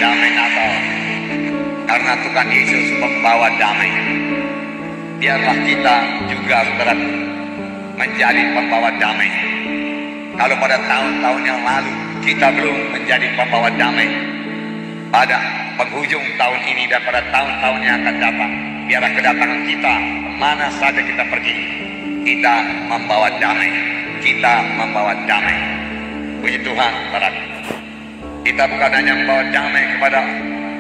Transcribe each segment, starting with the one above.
damai Natal. Karena Tuhan Yesus membawa damai. Biarlah kita juga saudara menjadi pembawa damai. Kalau pada tahun-tahun yang lalu kita belum menjadi pembawa damai, pada penghujung tahun ini dan pada tahun-tahun yang akan datang, biarlah kedatangan kita kemana saja kita pergi, kita membawa damai. Kita membawa damai. Puji Tuhan, saudara. Kita bukan hanya membawa damai kepada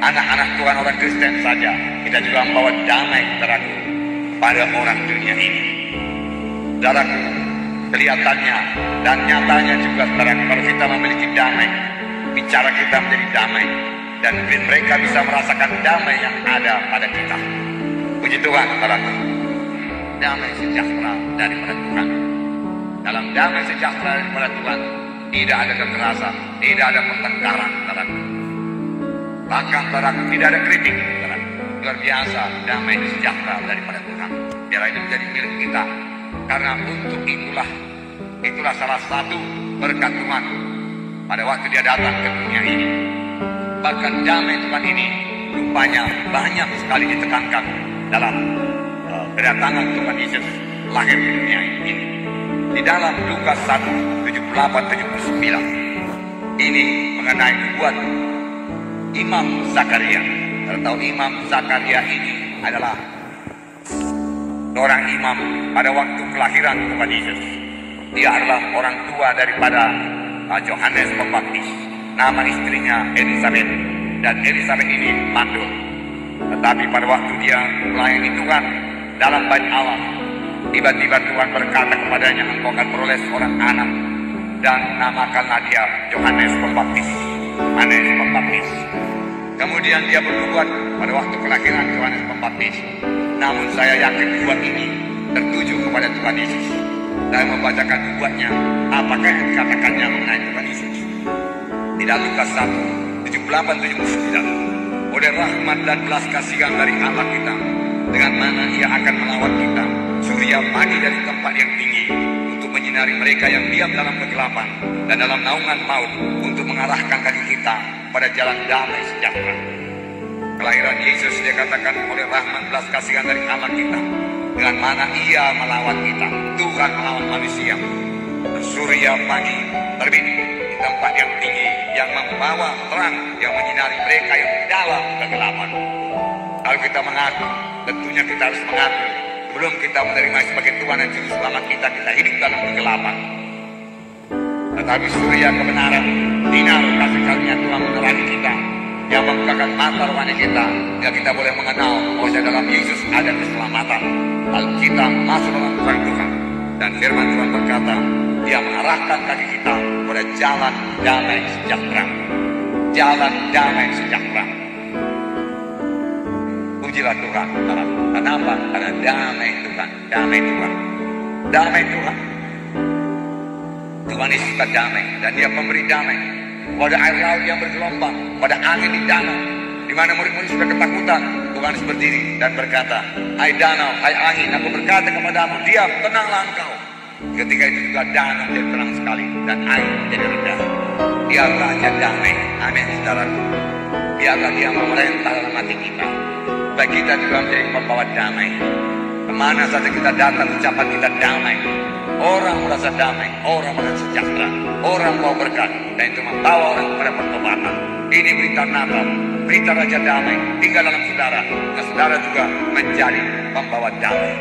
anak-anak Tuhan orang Kristen saja, kita juga membawa damai, saudaraku, pada orang dunia ini. Saudaraku, kelihatannya dan nyatanya juga, saudaraku, kalau kita memiliki damai, bicara kita menjadi damai, dan mereka bisa merasakan damai yang ada pada kita. Puji Tuhan, saudaraku. Damai sejahtera daripada Tuhan. Dalam damai sejahtera daripada Tuhan, tidak ada kekerasan, tidak ada pertengkaran, saudaraku. Bahkan, saudaraku, tidak ada kritik, saudaraku. Luar biasa damai sejahtera daripada Tuhan. Biar ini menjadi milik kita. Karena untuk itulah salah satu berkat Tuhan pada waktu dia datang ke dunia ini. Bahkan damai Tuhan ini rupanya banyak sekali ditekankan dalam kedatangan Tuhan Yesus lahir di dunia ini. Di dalam Lukas 1, 78-79 ini mengenai nubuat Imam Zakaria. Kita tahu Imam Zakaria ini adalah seorang imam pada waktu kelahiran Tuhan Yesus. Dia adalah orang tua daripada Yohanes Pembaptis. Nama istrinya Elisabeth, dan Elisabeth ini mandul. Tetapi pada waktu dia melayani Tuhan dalam bait Allah, tiba-tiba Tuhan berkata kepadanya, engkau akan beroleh seorang anak, dan namakanlah dia Yohanes Pembaptis. Yohanes Pembaptis. Kemudian dia bernubuat pada waktu kelahiran Yohanes Pembaptis. Namun saya yakin nubuat ini tertuju kepada Tuhan Yesus. Saya membacakan nubuatnya, apakah yang dikatakannya mengenai Tuhan Yesus. Di dalam Lukas 1, 78-79. Oleh rahmat dan belas kasihan dari Allah kita, dengan mana ia akan melawat kita, surya pagi dari tempat yang tinggi, untuk menyinari mereka yang diam dalam kegelapan dan dalam naungan maut, untuk mengarahkan kaki kita pada jalan damai sejahtera. Kelahiran Yesus dikatakan oleh rahmat belas kasihan dari Allah kita, dengan mana ia melawat kita. Tuhan melawat manusia. Surya pagi terbit di tempat yang tinggi, yang membawa terang, yang menyinari mereka yang dalam kegelapan. Kalau kita mengaku, tentunya kita harus mengaku, belum kita menerima sebagai Tuhan dan Juru Selamat kita, kita hidup dalam kegelapan. Tetapi surya kebenaran, sinar kasih karunia Tuhan menerangi kita, yang membukakan mata rohani kita, yang kita boleh mengenal bahwa dalam Yesus ada keselamatan. Lalu kita masuk dalam terang Tuhan, dan firman Tuhan berkata, dia mengarahkan kaki kita pada jalan damai sejahtera. Jalan damai sejahtera. Pujilah Tuhan. Kenapa? Karena damai Tuhan. Damai Tuhan. Damai Tuhan. Tuhan Yesus suka damai, dan dia pemberi damai. Pada air laut yang bergelombang, pada angin di danau, di mana murid-murid sudah ketakutan, Tuhan Yesus berdiri dan berkata, hai danau, hai angin, aku berkata kepadamu, diam, tenanglah engkau. Ketika itu juga danau jadi tenang sekali, dan air jadi rendah. Dia Raja damai. Amin, saudaraku. Biarlah dia memerintah dalam hati kita, supaya kita juga menjadi pembawa damai. Kemana saja kita datang, ucapan kita damai. Orang merasa damai, orang merasa sejahtera, orang mau berkat, dan itu membawa orang kepada pertobatan. Ini berita Natal, berita Raja damai tinggal dalam saudara, dan saudara juga menjadi pembawa damai.